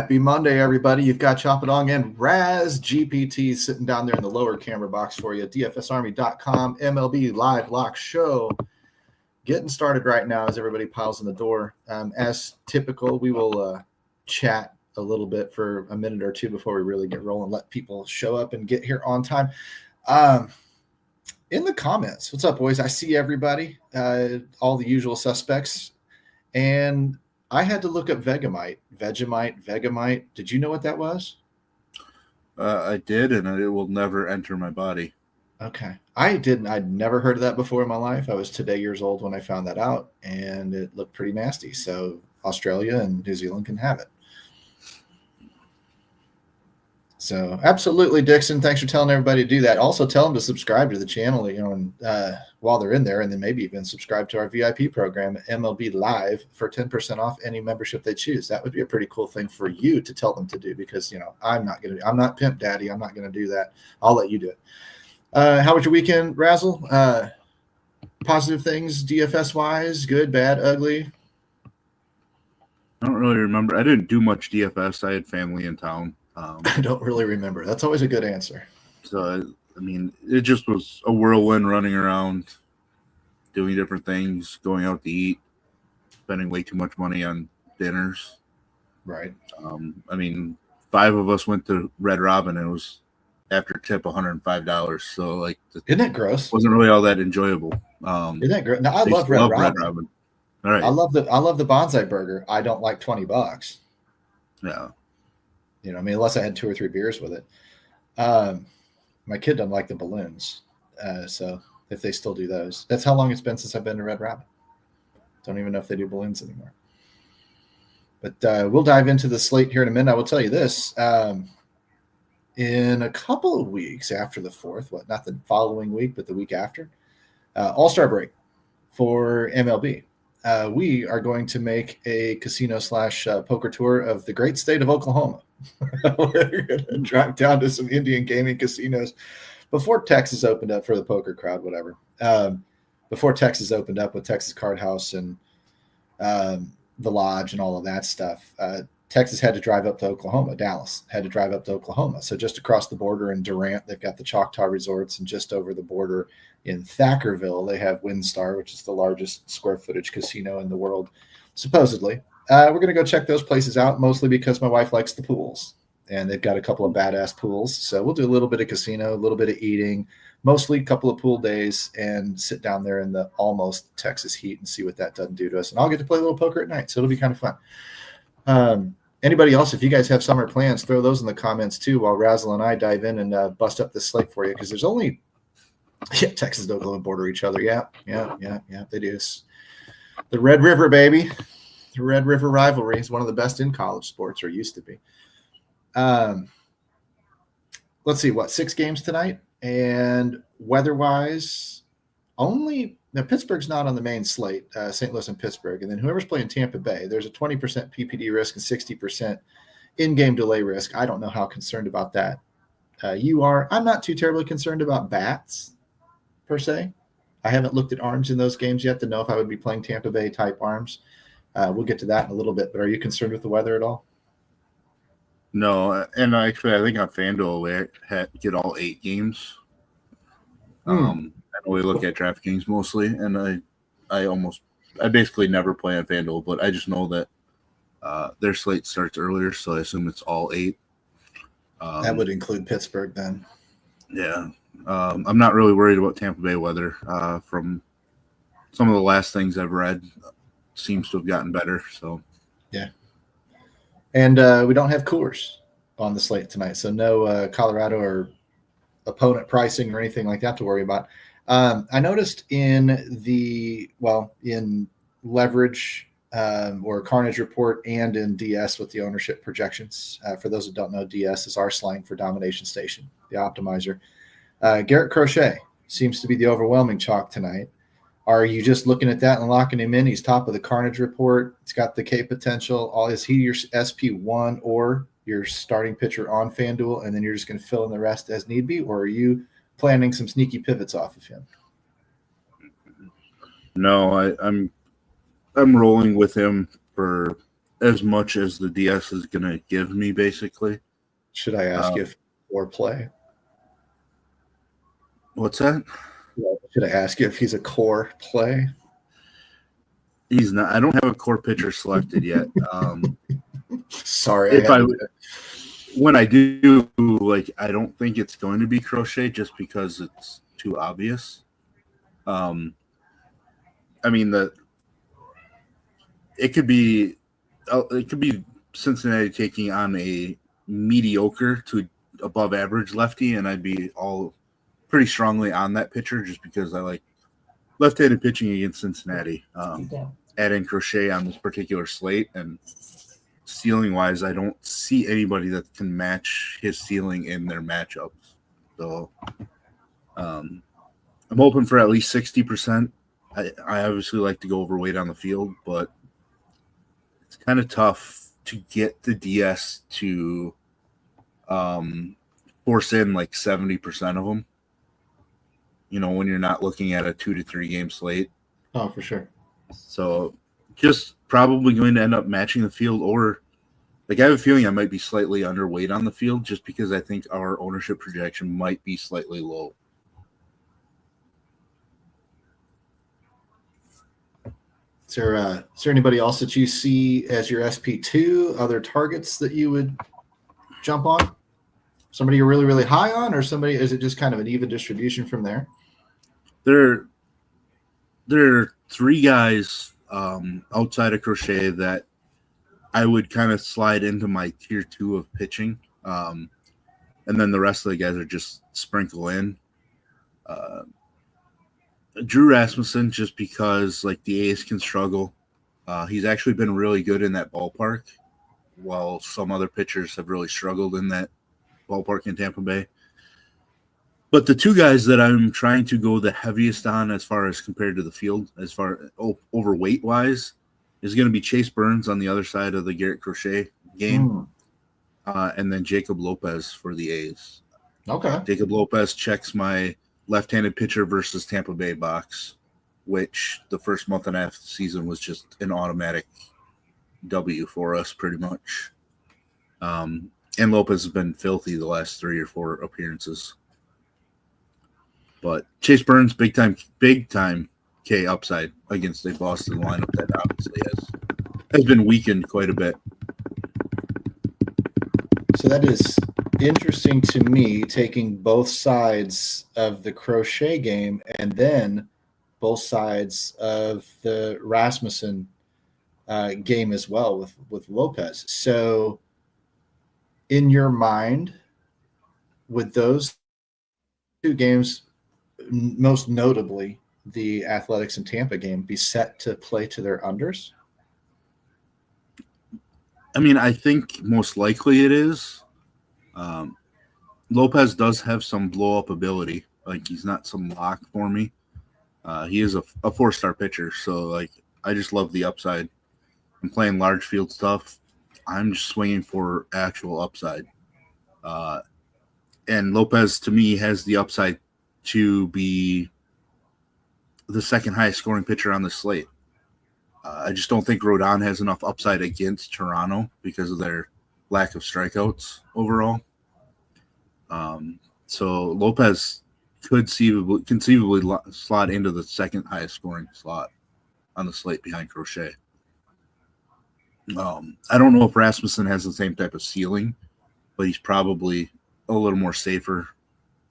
Happy Monday, everybody. You've got Chop It On and Raz GPT sitting down there in the lower camera box for you. DFSArmy.com, MLB Live Lock Show. Getting started right now as everybody piles in the door. As typical, we will chat a little bit for a minute or two before we really get rolling, let people show up and get here on time. In the comments, what's up, boys? I see everybody, all the usual suspects. And I had to look up Vegemite. Did you know what that was? I did, and it will never enter my body. Okay. I didn't. I'd never heard of that before in my life. I was today years old when I found that out, and it looked pretty nasty. So Australia and New Zealand can have it. So absolutely, Dixon. Thanks for telling everybody to do that. Also, tell them to subscribe to the channel, and while they're in there, and then maybe even subscribe to our VIP program, MLB Live, for 10% off any membership they choose. That would be a pretty cool thing for you to tell them to do, because I'm not Pimp Daddy. I'm not going to do that. I'll let you do it. How was your weekend, Razzle? Positive things, DFS wise, good, bad, ugly. I don't really remember. I didn't do much DFS. I had family in town. I don't really remember. That's always a good answer. So, I mean, it just was a whirlwind, running around, doing different things, going out to eat, spending way too much money on dinners. Right. I mean, 5 of us went to Red Robin, and it was after tip $105. So, like, isn't that gross? Wasn't really all that enjoyable. Isn't that gross? No, I love Red Robin. All right. I love the bonsai burger. I don't like $20. Yeah. Unless I had 2 or 3 beers with it. My kid doesn't like the balloons. So if they still do those, that's how long it's been since I've been to Red Robin. Don't even know if they do balloons anymore. But we'll dive into the slate here in a minute. I will tell you this. In a couple of weeks after the 4th, not the following week, but the week after, All-Star break for MLB. We are going to make a casino / poker tour of the great state of Oklahoma. We're going to drive down to some Indian gaming casinos before Texas opened up for the poker crowd, whatever. Before Texas opened up with Texas Card House and the Lodge and all of that stuff, Texas had to drive up to Oklahoma. Dallas had to drive up to Oklahoma. So just across the border in Durant, they've got the Choctaw Resorts, and just over the border in Thackerville, they have WinStar, which is the largest square footage casino in the world, supposedly. We're going to go check those places out, mostly because my wife likes the pools, and they've got a couple of badass pools. So we'll do a little bit of casino, a little bit of eating, mostly a couple of pool days, and sit down there in the almost Texas heat and see what that doesn't do to us. And I'll get to play a little poker at night, so it'll be kind of fun. Anybody else, if you guys have summer plans, throw those in the comments too, while Razzle and I dive in and bust up this slate for you, because there's only Texas and Oklahoma border each other. Yeah, they do. The Red River, baby. The Red River rivalry is one of the best in college sports, or used to be. Let's see, 6 games tonight? And weather-wise, now Pittsburgh's not on the main slate, St. Louis and Pittsburgh. And then whoever's playing Tampa Bay, there's a 20% PPD risk and 60% in-game delay risk. I don't know how concerned about that you are. I'm not too terribly concerned about bats, per se. I haven't looked at arms in those games yet to know if I would be playing Tampa Bay type arms. We'll get to that in a little bit, but are you concerned with the weather at all? No, and actually, I think on FanDuel we get all 8 games. I only look at DraftKings mostly, and I basically never play on FanDuel, but I just know that their slate starts earlier, so I assume it's all 8. That would include Pittsburgh then. Yeah. I'm not really worried about Tampa Bay weather. From some of the last things I've read, seems to have gotten better. So, yeah. And we don't have Coors on the slate tonight, so no Colorado or opponent pricing or anything like that to worry about. I noticed in leverage or Carnage Report and in DS with the ownership projections. For those who don't know, DS is our slang for domination station, the optimizer. Garrett Crochet seems to be the overwhelming chalk tonight. Are you just looking at that and locking him in? He's top of the Carnage Report. He's got the K potential. Is he your SP1 or your starting pitcher on FanDuel, and then you're just going to fill in the rest as need be? Or are you planning some sneaky pivots off of him? No, I'm rolling with him for as much as the DS is going to give me, basically. Should I ask you if or play? What's that? Should I ask you if he's a core play? He's not. I don't have a core pitcher selected yet. Sorry, when I do, like, I don't think it's going to be Crochet just because it's too obvious. I mean, it could be Cincinnati taking on a mediocre to above average lefty, and I'd be all pretty strongly on that pitcher just because I like left-handed pitching against Cincinnati. Add in Crochet on this particular slate, and ceiling-wise, I don't see anybody that can match his ceiling in their matchups. So I'm hoping for at least 60%. I obviously like to go overweight on the field, but it's kind of tough to get the DS to force in like 70% of them, when you're not looking at a 2 to 3 game slate. Oh, for sure. So just probably going to end up matching the field, or like I have a feeling I might be slightly underweight on the field just because I think our ownership projection might be slightly low. Is there anybody else that you see as your SP2, other targets that you would jump on? Somebody you're really, really high on, or is it just kind of an even distribution from there? There are 3 guys outside of Crochet that I would kind of slide into my tier 2 of pitching. And then the rest of the guys are just sprinkle in. Drew Rasmussen, just because like the A's can struggle. He's actually been really good in that ballpark, while some other pitchers have really struggled in that ballpark in Tampa Bay. But the 2 guys that I'm trying to go the heaviest on as far as compared to the field, as far overweight wise, is going to be Chase Burns on the other side of the Garrett Crochet game, and then Jacob Lopez for the A's. Okay. Jacob Lopez checks my left-handed pitcher versus Tampa Bay box, which the first month and a half of the season was just an automatic W for us, pretty much. And Lopez has been filthy the last 3 or 4 appearances. But Chase Burns, big time K upside against a Boston lineup that obviously has been weakened quite a bit. So that is interesting to me, taking both sides of the Crochet game and then both sides of the Rasmussen game as well with Lopez. So in your mind, would those 2 games, most notably the Athletics and Tampa game, be set to play to their unders? I mean, I think most likely it is. Lopez does have some blow-up ability. Like, he's not some lock for me. He is a 4-star pitcher, so, like, I just love the upside. I'm playing large field stuff. I'm just swinging for actual upside. And Lopez, to me, has the upside to be the second highest scoring pitcher on the slate. I just don't think Rodon has enough upside against Toronto because of their lack of strikeouts overall. So Lopez could conceivably slot into the second highest scoring slot on the slate behind Crochet. I don't know if Rasmussen has the same type of ceiling, but he's probably a little more safer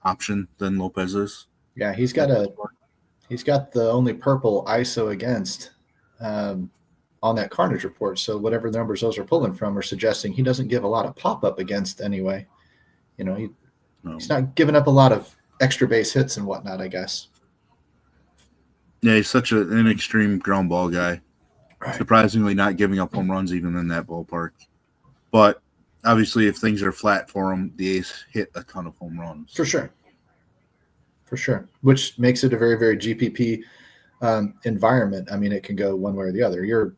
option than Lopez is. Yeah, he's got the only purple ISO against on that Carnage report. So whatever numbers those are pulling from are suggesting he doesn't give a lot of pop-up against anyway. He's not giving up a lot of extra base hits and whatnot, I guess. Yeah, he's such an extreme ground ball guy. Right. Surprisingly not giving up home runs even in that ballpark. But obviously if things are flat for him, the A's hit a ton of home runs. For sure. Which makes it a very, very GPP environment. I mean, it can go one way or the other. You're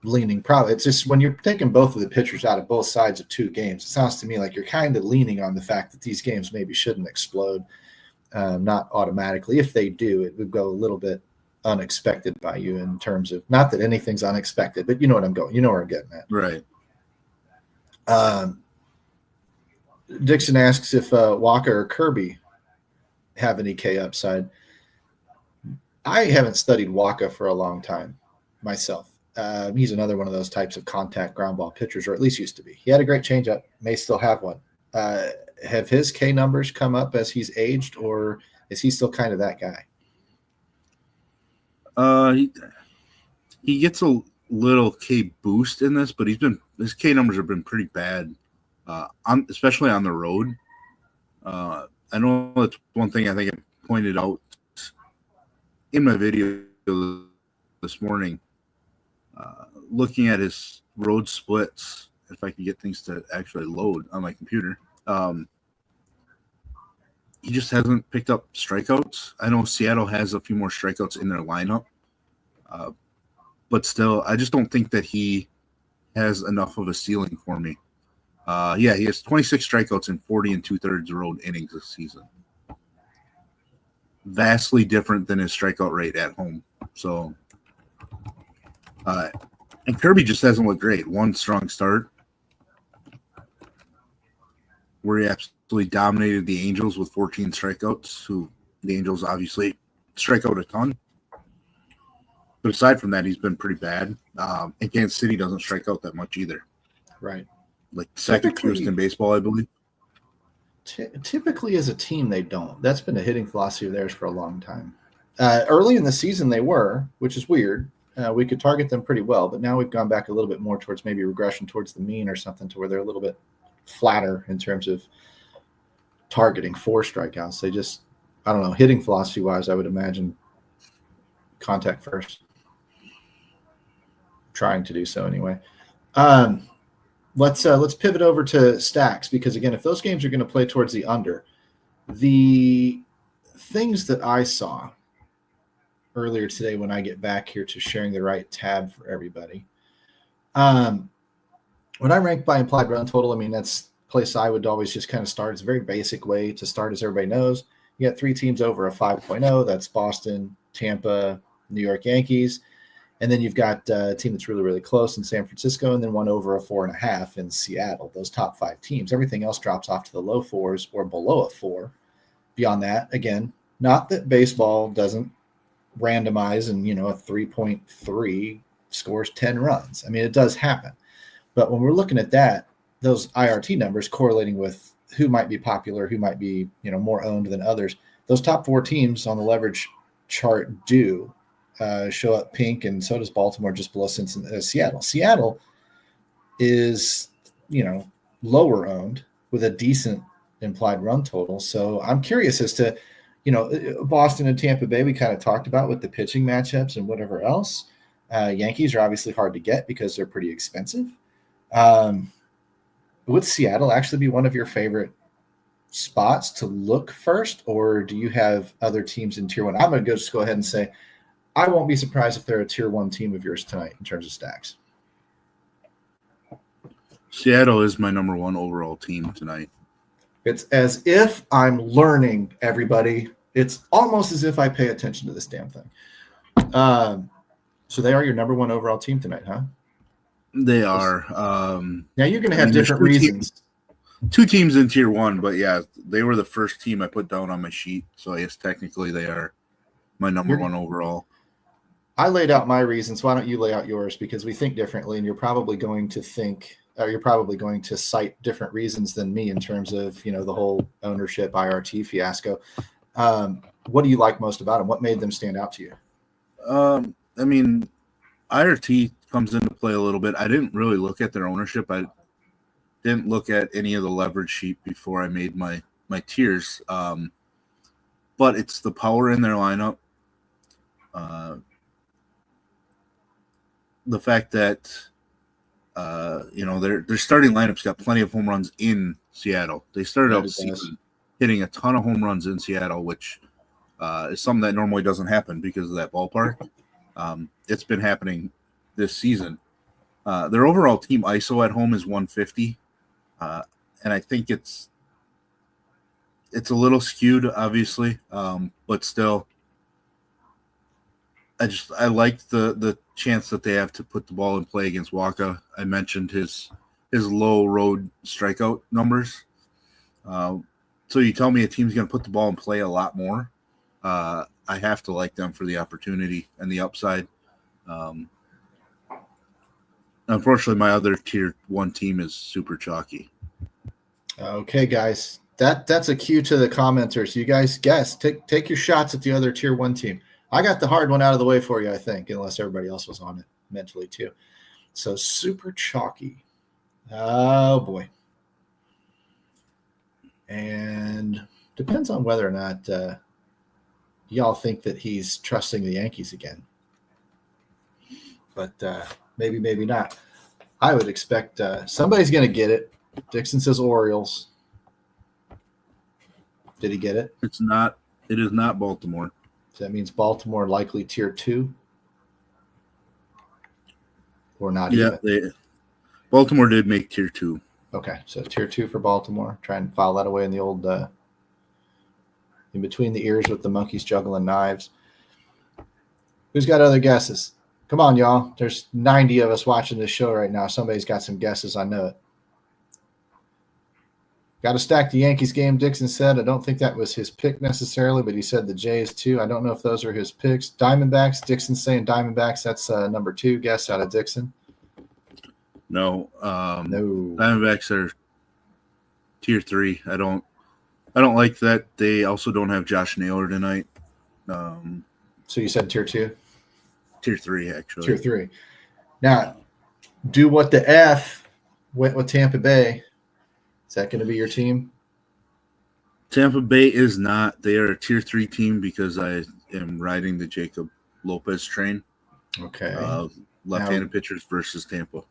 leaning probably. It's just when you're taking both of the pitchers out of both sides of 2 games, it sounds to me like you're kind of leaning on the fact that these games maybe shouldn't explode, not automatically. If they do, it would go a little bit unexpected by you in terms of, not that anything's unexpected, but you know what I'm going. You know where I'm getting at. Right. Dixon asks if Walker or Kirby have any K upside. I haven't studied Waka for a long time myself. He's another one of those types of contact ground ball pitchers, or at least used to be. He had a great changeup, may still have one. Have his K numbers come up as he's aged, or is he still kind of that guy? He gets a little K boost in this, but his K numbers have been pretty bad, especially on the road. I know that's one thing I think I pointed out in my video this morning. Looking at his road splits, if I can get things to actually load on my computer, he just hasn't picked up strikeouts. I know Seattle has a few more strikeouts in their lineup, but still, I just don't think that he has enough of a ceiling for me. He has 26 strikeouts in 40 2/3 road innings this season. Vastly different than his strikeout rate at home. So, and Kirby just hasn't looked great. One strong start where he absolutely dominated the Angels with 14 strikeouts, who the Angels obviously strike out a ton. But aside from that, he's been pretty bad. And Kansas City doesn't strike out that much either. Right. Like second fewest in baseball, I believe. Typically, as a team, they don't. That's been a hitting philosophy of theirs for a long time. Early in the season, they were, which is weird. We could target them pretty well, but now we've gone back a little bit more towards maybe regression towards the mean or something, to where they're a little bit flatter in terms of targeting for strikeouts. They just, I don't know, hitting philosophy wise, I would imagine contact first. Trying to do so anyway. Let's pivot over to stacks, because again, if those games are going to play towards the under, the things that I saw earlier today when I get back here to sharing the right tab for everybody, when I rank by implied run total, I mean, that's the place I would always just kind of start. It's a very basic way to start, as everybody knows. You got 3 teams over a 5.0. That's Boston, Tampa, New York Yankees. And then you've got a team that's really, really close in San Francisco, and then one over a 4.5 in Seattle. Those top 5 teams. Everything else drops off to the low 4s or below a 4. Beyond that, again, not that baseball doesn't randomize and, a 3.3 scores 10 runs. I mean, it does happen. But when we're looking at that, those IRT numbers correlating with who might be popular, who might be, more owned than others, those top 4 teams on the leverage chart do show up pink, and so does Baltimore just below Seattle. Seattle is, lower owned with a decent implied run total. So I'm curious as to, Boston and Tampa Bay we kind of talked about with the pitching matchups and whatever else. Yankees are obviously hard to get because they're pretty expensive. Would Seattle actually be one of your favorite spots to look first, or do you have other teams in tier 1? I'm going to just go ahead and say I won't be surprised if they're a tier 1 team of yours tonight in terms of stacks. Seattle is my number 1 overall team tonight. It's as if I'm learning, everybody. It's almost as if I pay attention to this damn thing. So they are your number 1 overall team tonight, huh? They are. Now you're going to have different reasons. 2 teams in tier 1, but yeah, they were the first team I put down on my sheet. So I guess technically they are my number 1 overall. I laid out my reasons. Why don't you lay out yours? Because we think differently, and you're probably going to cite different reasons than me in terms of, the whole ownership IRT fiasco. What do you like most about them? What made them stand out to you? I mean, IRT comes into play a little bit. I didn't really look at their ownership. I didn't look at any of the leverage sheet before I made my tiers. But it's the power in their lineup. The fact that their starting lineup's got plenty of home runs in Seattle. They started out the season hitting a ton of home runs in Seattle, which is something that normally doesn't happen because of that ballpark. It's been happening this season. Their overall team ISO at home is 150, and I think it's a little skewed, obviously, but still. I like the chance that they have to put the ball in play against Waka. I mentioned his low road strikeout numbers. So you tell me a team's going to put the ball in play a lot more. I have to like them for the opportunity and the upside. Unfortunately, my other tier 1 team is super chalky. Okay, guys, that's a cue to the commenters. You guys guess. Take your shots at the other tier 1 team. I got the hard one out of the way for you, I think, unless everybody else was on it mentally too. So super chalky. Oh boy. And depends on whether or not y'all think that he's trusting the Yankees again. But maybe not. I would expect somebody's going to get it. Dixon says Orioles. Did he get it? It is not Baltimore. So that means Baltimore likely tier 2? Or not even? Baltimore did make tier 2. Okay, so tier 2 for Baltimore. Try and file that away in the old in between the ears with the monkeys juggling knives. Who's got other guesses? Come on, y'all. There's 90 of us watching this show right now. Somebody's got some guesses. I know it. Got to stack the Yankees game, Dixon said. I don't think that was his pick necessarily, but he said the Jays too. I don't know if those are his picks. Diamondbacks, Dixon's saying Diamondbacks. That's number 2 guess out of Dixon. No. No. Diamondbacks are tier 3. I don't like that. They also don't have Josh Naylor tonight. So you said tier 2? Tier 3, actually. Tier 3. Now, do what the F went with Tampa Bay. Is that going to be your team? Tampa Bay is not. They are a tier 3 team because I am riding the Jacob Lopez train. Okay. Left-handed pitchers versus Tampa.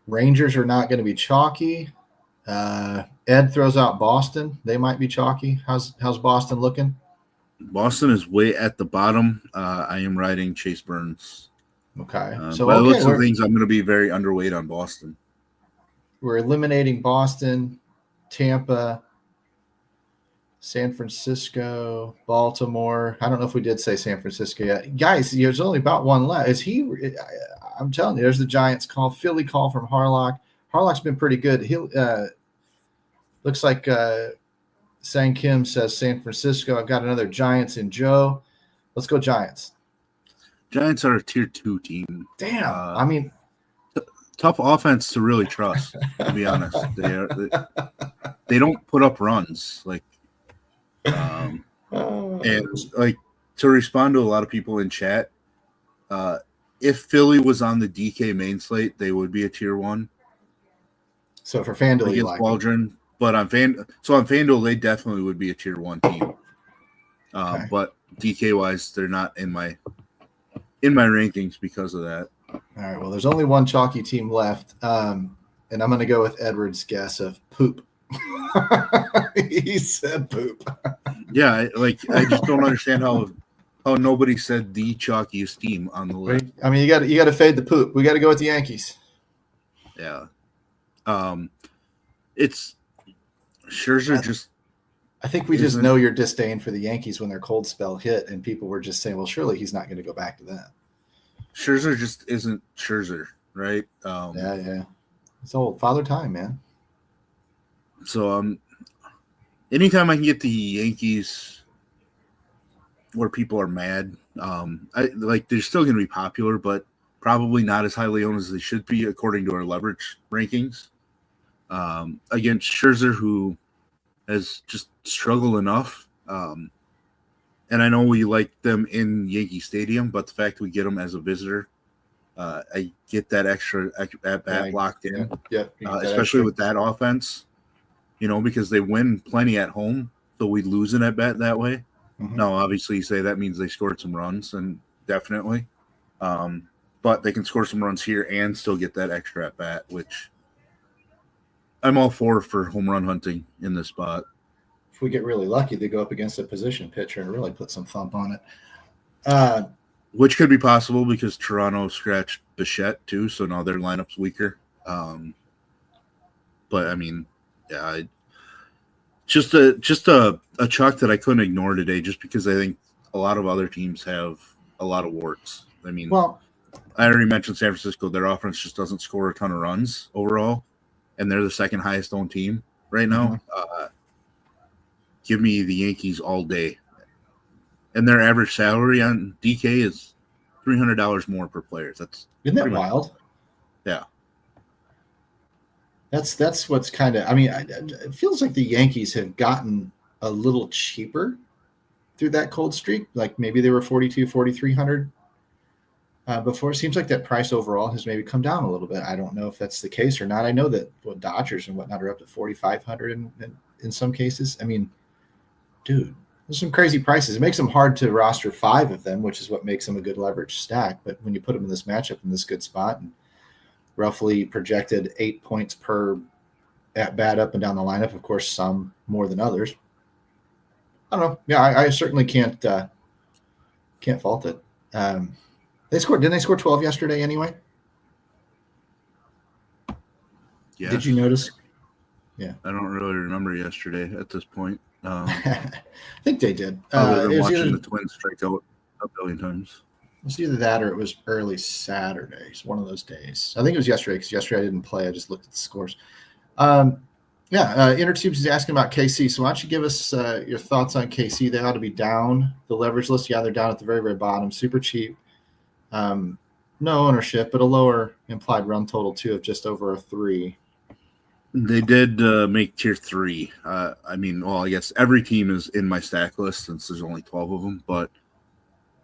Rangers are not going to be chalky. Ed throws out Boston. They might be chalky. How's Boston looking? Boston is way at the bottom. I am riding Chase Burns. Okay. So by the looks of things, I'm going to be very underweight on Boston. We're eliminating Boston, Tampa, San Francisco, Baltimore. I don't know if we did say San Francisco yet. Guys, there's only about one left. I'm telling you, there's the Giants call. Philly call from Harlock. Harlock's been pretty good. He looks like Sang Kim says San Francisco. I've got another Giants in Joe. Let's go Giants. Giants are a tier 2 team. Damn. Tough offense to really trust, to be honest. They don't put up runs. And to respond to a lot of people in chat, if Philly was on the DK main slate, they would be a tier 1. So for FanDuel, against Waldron, but on FanDuel, they definitely would be a tier 1 team. Okay. But DK wise, they're not in my rankings because of that. All right. Well, there's only one chalky team left, and I'm going to go with Edward's guess of poop. He said poop. Yeah, I just don't understand how nobody said the chalkiest team on the list. You got to fade the poop. We got to go with the Yankees. Yeah. It's Scherzer just. I think we just know your disdain for the Yankees when their cold spell hit, and people were just saying, "Well, surely he's not going to go back to that." Scherzer just isn't Scherzer, right? Yeah. It's old Father Time, man. So anytime I can get the Yankees where people are mad, they're still going to be popular, but probably not as highly owned as they should be according to our leverage rankings. Against Scherzer, who has just struggled enough. And I know we like them in Yankee Stadium, but the fact we get them as a visitor, I get that extra at bat locked in. Yeah. Especially with that offense, because they win plenty at home, so we lose an at bat that way. Mm-hmm. Now, obviously, you say that means they scored some runs, and definitely. But they can score some runs here and still get that extra at bat, which I'm all for home run hunting in this spot. If we get really lucky, they go up against a position pitcher and really put some thump on it. Which could be possible because Toronto scratched Bichette too, so now their lineup's weaker. But I mean, yeah, just a chalk that I couldn't ignore today, just because I think a lot of other teams have a lot of warts. I mean, Well, I already mentioned San Francisco. Their offense just doesn't score a ton of runs overall, and they're the second highest owned team right now. Give me the Yankees all day. And their average salary on DK is $300 more per player. That's isn't that wild? Yeah. That's what's kind of, I mean, it feels like the Yankees have gotten a little cheaper through that cold streak. Like maybe they were 4,300 before. It seems like that price overall has maybe come down a little bit. I don't know if that's the case or not. I know that Dodgers and whatnot are up to 4,500 in some cases. I mean, dude, there's some crazy prices. It makes them hard to roster 5 of them, which is what makes them a good leverage stack. But when you put them in this matchup in this good spot and roughly projected 8 points per at bat up and down the lineup, of course, some more than others. I don't know. Yeah, I certainly can't fault it. Didn't they score 12 yesterday anyway? Yeah. Did you notice? Yeah. I don't really remember yesterday at this point. I think they did. Other than watching the Twins strike out a billion times. It was either that or it was early Saturday. It's one of those days. I think it was yesterday because yesterday I didn't play. I just looked at the scores. Intertubes is asking about KC. So why don't you give us your thoughts on KC? They ought to be down the leverage list. Yeah, they're down at the very, very bottom. Super cheap. No ownership, but a lower implied run total too of just over a 3. They did make tier 3. I mean, well, I guess every team is in my stack list since there's only 12 of them. But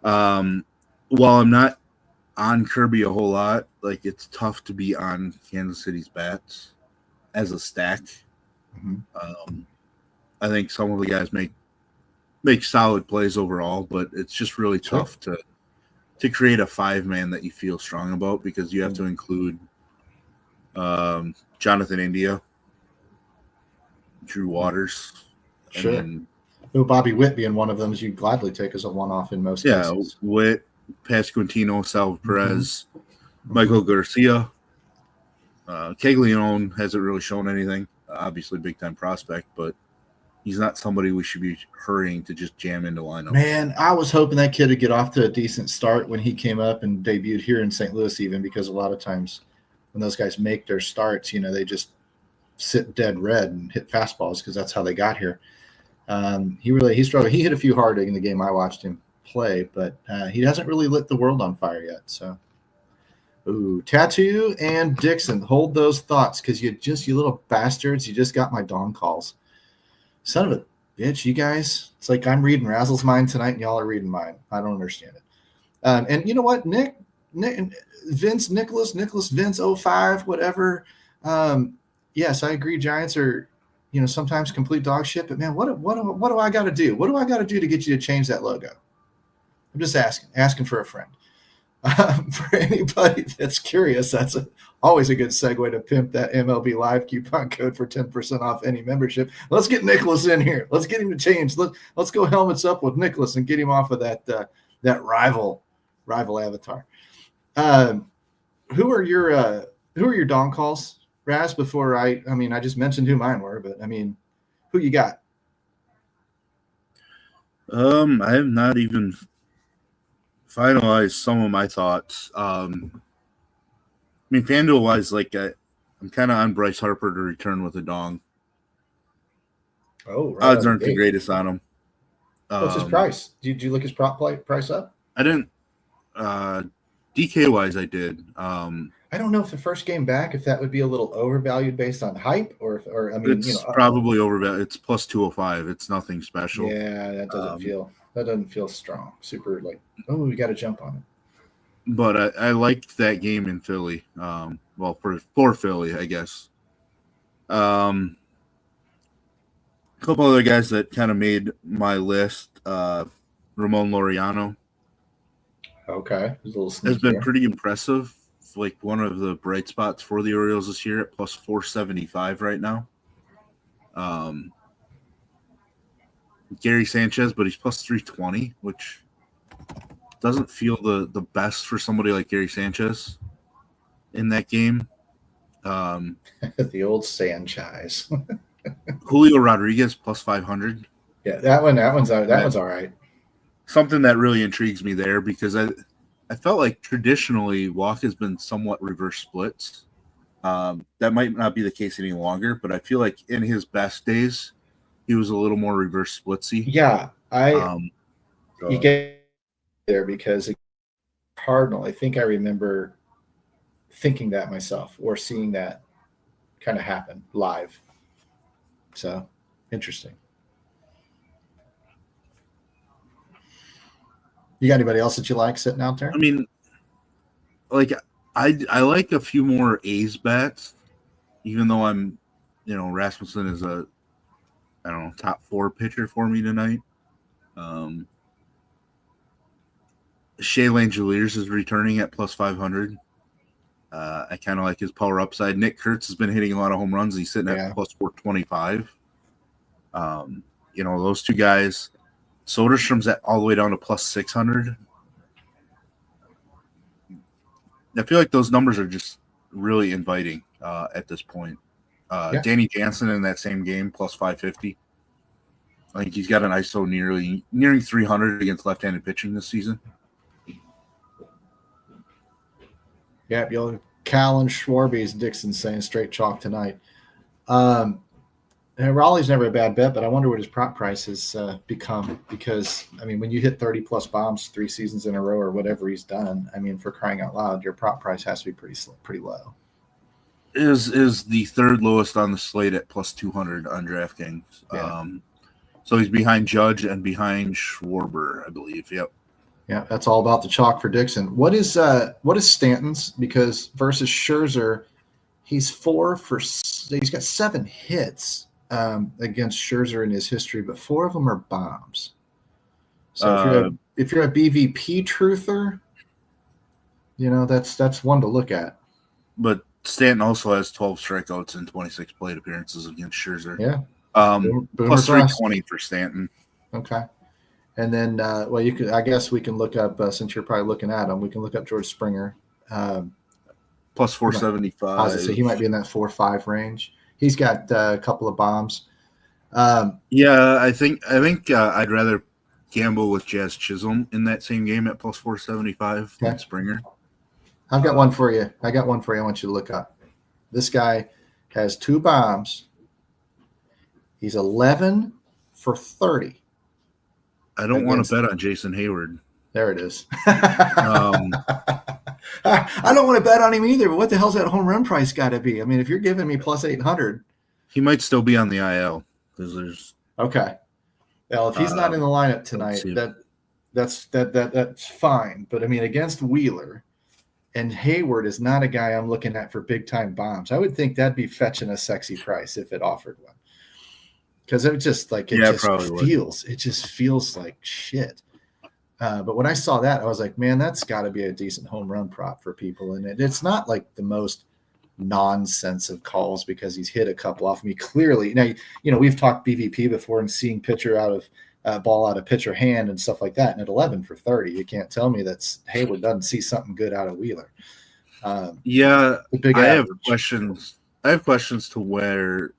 while I'm not on Kirby a whole lot, like it's tough to be on Kansas City's bats as a stack. Mm-hmm. I think some of the guys make solid plays overall, but it's just really tough to create a 5-man that you feel strong about because you have to include Jonathan India, Drew Waters. Sure. And Bobby Witt being one of them is you gladly take as a one-off in most cases. Yeah, Witt, Pasquantino, Salva Perez, Michael Garcia. Caglianone hasn't really shown anything. Obviously, big-time prospect, but he's not somebody we should be hurrying to just jam into lineup. Man, I was hoping that kid would get off to a decent start when he came up and debuted here in St. Louis even because a lot of times when those guys make their starts, they just sit dead red and hit fastballs because that's how they got here. He struggled. He hit a few hard in the game I watched him play, but he hasn't really lit the world on fire yet. So, Tattoo and Dixon, hold those thoughts because you little bastards, you just got my dawn calls. Son of a bitch, you guys. It's like I'm reading Razzle's mind tonight and y'all are reading mine. I don't understand it. And you know what, Nick, Vince, Nicholas, Vince, 05, whatever. Yes, I agree. Giants are, sometimes complete dog shit. But man, what do I got to do? What do I got to do to get you to change that logo? I'm just asking for a friend. For anybody that's curious, that's always a good segue to pimp that MLB Live coupon code for 10% off any membership. Let's get Nicholas in here. Let's get him to change. Let's go helmets up with Nicholas and get him off of that rival avatar. Who are your dawn calls, Raz? Before I just mentioned who mine were, but who you got? I have not even finalized some of my thoughts. FanDuel wise, I'm kind of on Bryce Harper to return with a dong. Oh, right. Odds aren't the greatest on him. What's his price? Did you look his prop price up? I didn't. DK wise, I did. I don't know if the first game back, if that would be a little overvalued based on hype, it's probably overvalued. It's plus 205. It's nothing special. Yeah, that doesn't feel strong. Super we got to jump on it. But I liked that game in Philly. For Philly, I guess. A couple other guys that kind of made my list. Ramon Laureano. Okay, has been pretty impressive. One of the bright spots for the Orioles this year at plus 475 right now. Gary Sanchez, but he's plus 320, which doesn't feel the best for somebody like Gary Sanchez in that game. The old Sanchez. Julio Rodriguez plus 500. Yeah, that one's all right. Something that really intrigues me there because I felt like traditionally Walk has been somewhat reverse splits. That might not be the case any longer, but I feel like in his best days, he was a little more reverse splitsy. Yeah, you So, get there because Cardinal. I think I remember thinking that myself or seeing that kind of happen live. So interesting. You got anybody else that you like sitting out there? I mean, like I like a few more A's bats, even though Rasmussen is a top 4 pitcher for me tonight. Shea Langeliers is returning at plus 500. I kind of like his power upside. Nick Kurtz has been hitting a lot of home runs. He's sitting at plus 425. Those two guys. Soderstrom's at all the way down to plus 600. I feel like those numbers are just really inviting at this point. Danny Jansen in that same game, plus 550. I think he's got an ISO nearing 300 against left-handed pitching this season. Yeah, Cal and Schwarby's Dixon saying straight chalk tonight. Raleigh's never a bad bet, but I wonder what his prop price has become because, when you hit 30-plus bombs 3 seasons in a row or whatever he's done, for crying out loud, your prop price has to be pretty low. Is the third lowest on the slate at plus 200 on DraftKings. Yeah. So he's behind Judge and behind Schwarber, I believe. Yep. Yeah, that's all about the chalk for Dixon. What is Stanton's? Because versus Scherzer, he's he's got 7 hits against Scherzer in his history, but 4 of them are bombs. So if you're a BVP truther, that's one to look at. But Stanton also has 12 strikeouts and 26 plate appearances against Scherzer. Yeah. Plus 320 for Stanton. Okay. And then, I guess we can look up, since you're probably looking at him, we can look up George Springer. Plus 475. He might be in that 4-5 range. He's got a couple of bombs. I think I'd rather gamble with Jazz Chisholm in that same game at plus 475 than Springer. I've got one for you. I want you to look up. This guy has 2 bombs. He's 11 for 30. I don't want to bet on Jason Hayward. There it is. I don't want to bet on him either, but what the hell's that home run price got to be? If you're giving me plus 800. He might still be on the IL. Okay. Well, if he's not in the lineup tonight, that's fine. But, against Wheeler, and Hayward is not a guy I'm looking at for big-time bombs. I would think that'd be fetching a sexy price if it offered one. Because it just feels like shit. But when I saw that, I was like, man, that's got to be a decent home run prop for people. And it's not like the most nonsense of calls because he's hit a couple off me clearly. Now, we've talked BVP before and seeing pitcher out of ball out of pitcher hand and stuff like that. And at 11 for 30, you can't tell me that Hayward doesn't see something good out of Wheeler. I have questions. I have questions to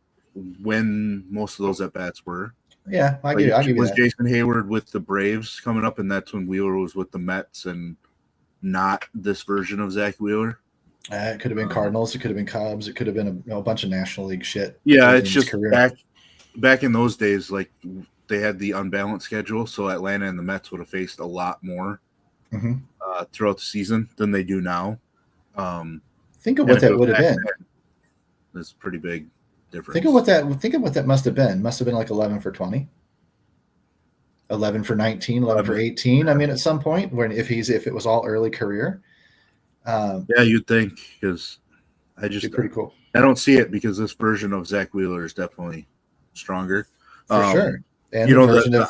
when most of those at bats were. Yeah, I'll give you was that. Jason Hayward with the Braves coming up, and that's when Wheeler was with the Mets, and not this version of Zach Wheeler. It could have been Cardinals. It could have been Cubs. It could have been a bunch of National League shit. Yeah, it's just back in those days, like they had the unbalanced schedule, so Atlanta and the Mets would have faced a lot more throughout the season than they do now. Think of what that would have been. That's pretty big difference. Think of what that must have been. Must have been like 11 for 20. 11 for 19, 11 for 18. At some point if it was all early career. You'd think, because be pretty cool. I don't see it because this version of Zach Wheeler is definitely stronger. For sure. And the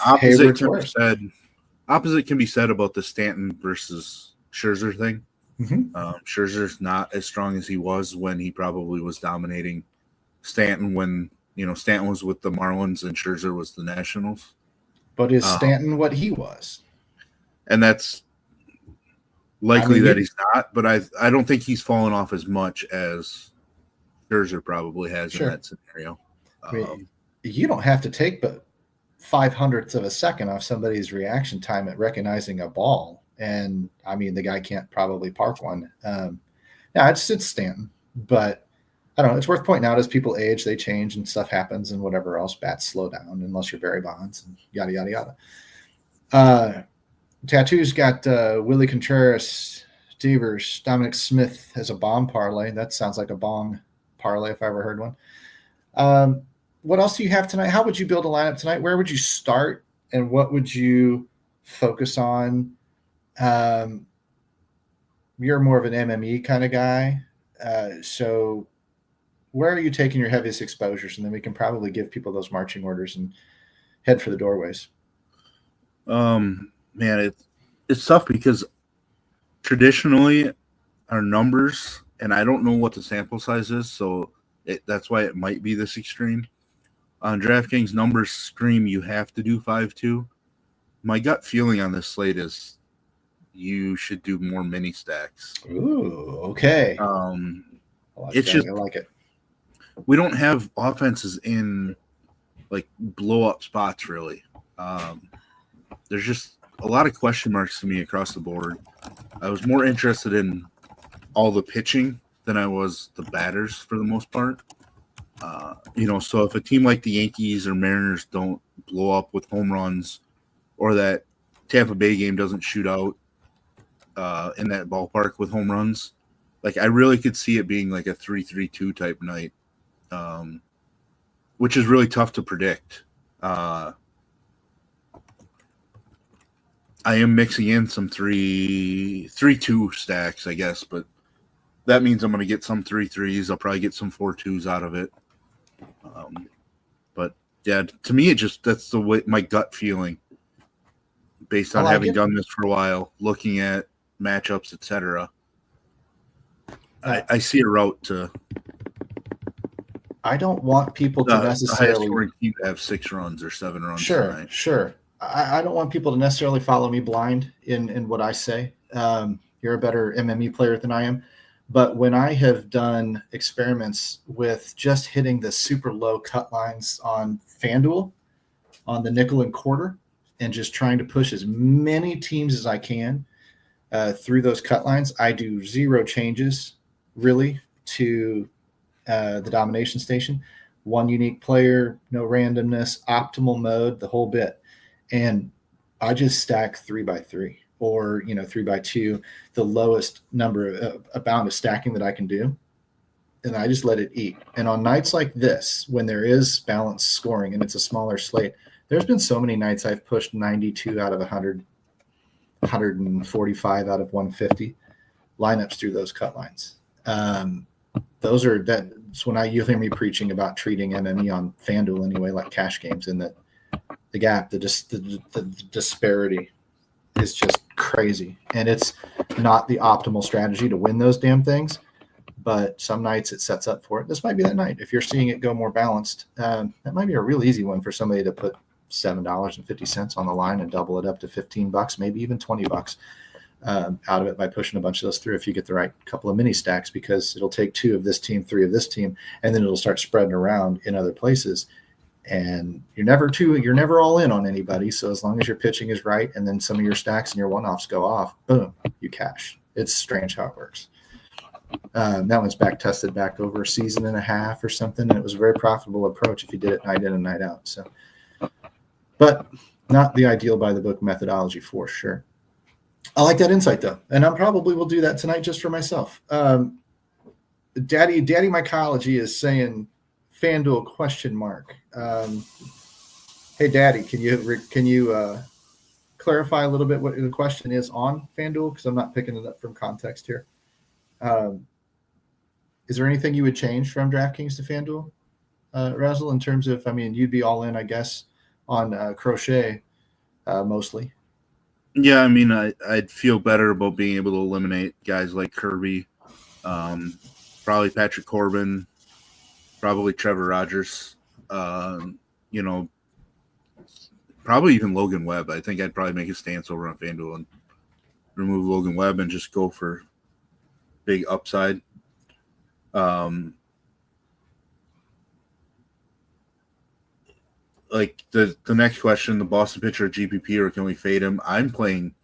opposite can be said about the Stanton versus Scherzer thing. Scherzer's not as strong as he was when he probably was dominating Stanton when Stanton was with the Marlins and Scherzer was the Nationals. But is Stanton what he was? And that's likely that he's not, but I don't think he's fallen off as much as Scherzer probably has in that scenario. You don't have to take but 0.05 of a second off somebody's reaction time at recognizing a ball And I mean, the guy can't probably park one. Yeah, it's Stanton, but I don't know. It's worth pointing out as people age, they change and stuff happens and whatever else. Bats slow down unless you're Barry Bonds and yada, yada, yada. Tattoo's got Willie Contreras, Devers, Dominic Smith as a bomb parlay. That sounds like a bong parlay if I ever heard one. What else do you have tonight? How would you build a lineup tonight? Where would you start and what would you focus on? You're more of an MME kind of guy. So where are you taking your heaviest exposures? And then we can probably give people those marching orders and head for the doorways. Man, it's tough because traditionally our numbers, and I don't know what the sample size is, so that's why it might be this extreme. On DraftKings, numbers scream you have to do 5-2. My gut feeling on this slate is you should do more mini stacks. Ooh, okay. It's just I like it. We don't have offenses in like blow up spots really. There's just a lot of question marks to me across the board. I was more interested in all the pitching than I was the batters for the most part. So if a team like the Yankees or Mariners don't blow up with home runs, or that Tampa Bay game doesn't shoot out in that ballpark with home runs, like I really could see it being like a 3-3-2 type night, which is really tough to predict. I am mixing in some 3-2 stacks, I guess, but that means I'm going to get some 3-3s. I'll probably get some 4-2s out of it. But yeah, to me, that's the way my gut feeling, based on having done this for a while, looking at matchups, etc. I see a route to. I don't want people to necessarily. The highest scoring team to have 6 runs or 7 runs. Sure. I don't want people to necessarily follow me blind in what I say. You're a better MME player than I am. But when I have done experiments with just hitting the super low cut lines on FanDuel, on the nickel and quarter, and just trying to push as many teams as I can through those cut lines, I do 0 changes really to the domination station. 1 unique player, no randomness, optimal mode, the whole bit. And I just stack 3x3 or 3x2, the lowest number amount of stacking that I can do, and I just let it eat. And on nights like this, when there is balanced scoring and it's a smaller slate, there's been so many nights I've pushed 92 out of 100, 145 out of 150 lineups through those cut lines. That's when you'll hear me preaching about treating MME on FanDuel anyway, like cash games, and that the gap, the disparity is just crazy. And it's not the optimal strategy to win those damn things, but some nights it sets up for it. This might be that night. If you're seeing it go more balanced, that might be a real easy one for somebody to put $7.50 on the line and double it up to $15, maybe even $20 out of it by pushing a bunch of those through if you get the right couple of mini stacks, because it'll take 2 of this team, 3 of this team, and then it'll start spreading around in other places. And you're never all in on anybody. So as long as your pitching is right, and then some of your stacks and your one-offs go off, boom, you cash. It's strange how it works. That one's back tested back over a season and a half or something. And it was a very profitable approach if you did it night in and night out. So, but not the ideal by the book methodology for sure. I like that insight though. And I probably will do that tonight just for myself. Daddy Mycology is saying FanDuel ? Hey Daddy, can you clarify a little bit what the question is on FanDuel? Because I'm not picking it up from context here. Is there anything you would change from DraftKings to FanDuel, Razzle, in terms of, you'd be all in, I guess, on Crochet mostly. Yeah, I'd feel better about being able to eliminate guys like Kirby, probably Patrick Corbin, probably Trevor Rogers, probably even Logan Webb. I think I'd probably make a stance over on FanDuel and remove Logan Webb and just go for big upside. Like the next question, the Boston pitcher GPP, or can we fade him? I'm playing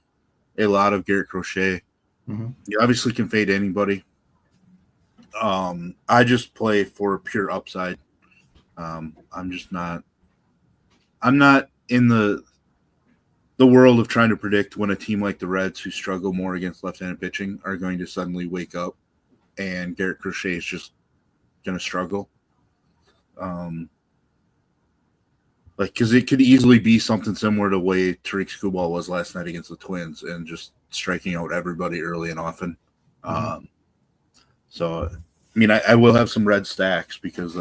a lot of Garrett Crochet. Mm-hmm. You obviously can fade anybody. I just play for pure upside. I'm not in the world of trying to predict when a team like the Reds, who struggle more against left-handed pitching, are going to suddenly wake up and Garrett Crochet is just going to struggle. Because it could easily be something similar to the way Tariq Skubal was last night against the Twins and just striking out everybody early and often. Mm-hmm. So, I mean, I will have some red stacks because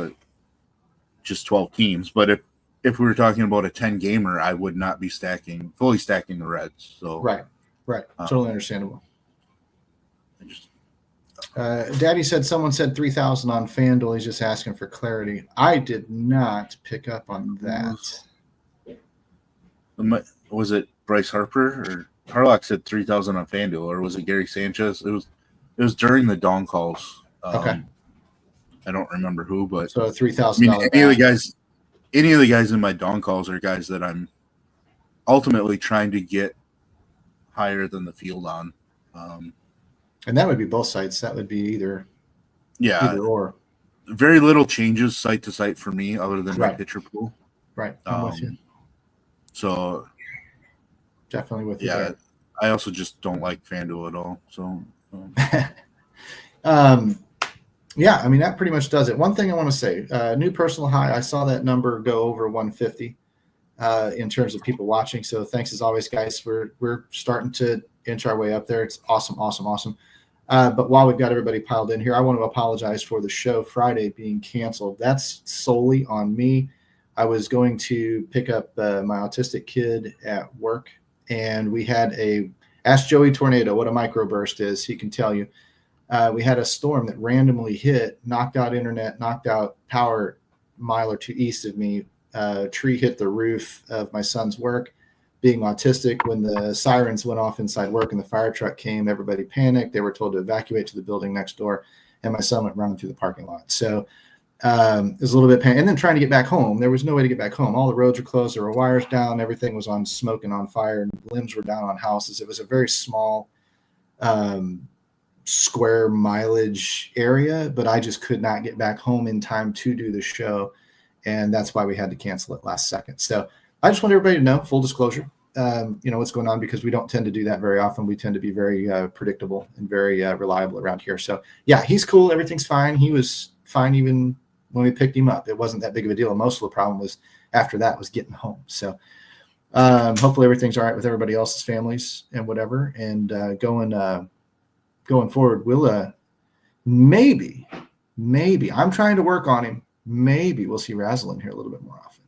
just 12 teams. But if we were talking about a 10-gamer, I would not be fully stacking the Reds. So Right. Totally understandable. Daddy said someone said 3,000 on FanDuel. He's just asking for clarity. I did not pick up on that. Was it Bryce Harper or Harlock said 3,000 on FanDuel, or was it Gary Sanchez? It was during the dawn calls. Okay. I don't remember who, but so $3,000. I mean, any of the guys in my dawn calls are guys that I'm ultimately trying to get higher than the field on. And that would be both sites. That would be either or. Very little changes site to site for me other than my pitcher pool. Right. I'm with you. So definitely with you. Yeah. I also just don't like FanDuel at all. So yeah, I mean, that pretty much does it. One thing I want to say, new personal high, I saw that number go over 150 in terms of people watching. So thanks as always, guys. We're starting to inch our way up there. It's awesome. But while we've got everybody piled in here, I want to apologize for the show Friday being canceled. That's solely on me. I was going to pick up my autistic kid at work, and we had ask Joey Tornado what a microburst is. He can tell you. We had a storm that randomly hit, knocked out internet, knocked out power a mile or two east of me. Tree hit the roof of my son's work. Being autistic, when the sirens went off inside work and the fire truck came, everybody panicked. They were told to evacuate to the building next door, and my son went running through the parking lot. So it was a little bit panic. And then trying to get back home, there was no way to get back home. All the roads were closed. There were wires down. Everything was on smoke and on fire, and limbs were down on houses. It was a very small square mileage area, but I just could not get back home in time to do the show, and that's why we had to cancel it last second. So I just want everybody to know, full disclosure, what's going on, because we don't tend to do that very often. We tend to be very predictable and very reliable around here. So yeah, he's cool. Everything's fine. He was fine even when we picked him up. It wasn't that big of a deal. Most of the problem was after that was getting home. So hopefully everything's all right with everybody else's families and whatever. And going forward, we'll maybe I'm trying to work on him. Maybe we'll see Razzle in here a little bit more often.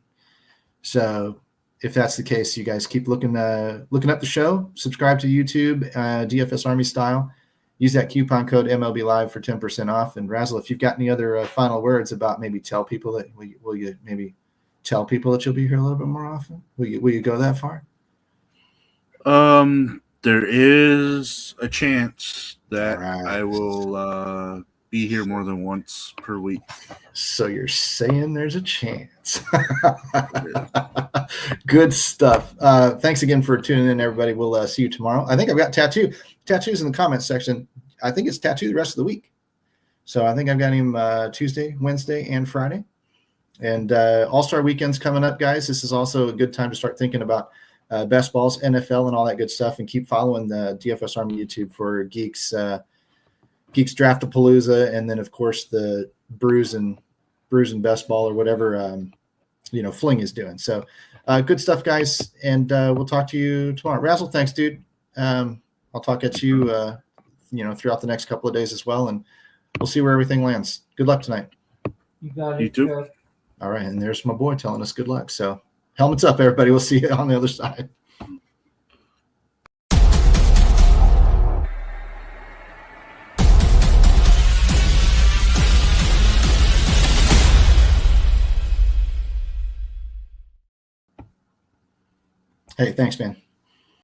So if that's the case, you guys keep looking up the show, subscribe to YouTube, DFS Army style. Use that coupon code MLB Live for 10% off. And Razzle, if you've got any other final words about maybe tell people that will you maybe tell people that you'll be here a little bit more often? Will you go that far? There is a chance that I will be here more than once per week. So you're saying there's a chance. Good stuff. Thanks again for tuning in, everybody. We'll see you tomorrow. I think I've got tattoos in the comments section. I think it's tattoo the rest of the week. So I think I've got him Tuesday, Wednesday, and Friday. And All-Star Weekend's coming up, guys. This is also a good time to start thinking about best balls, NFL, and all that good stuff. And keep following the DFS Army YouTube for Geeks Draftapalooza, and then of course the Brews and Best Ball or whatever Fling is doing. So good stuff, guys, and we'll talk to you tomorrow. Razzle, thanks, dude. I'll talk at you throughout the next couple of days as well, and we'll see where everything lands. Good luck tonight. You got it. You too. All right, and there's my boy telling us good luck. So helmets up, everybody. We'll see you on the other side. Hey, thanks, man.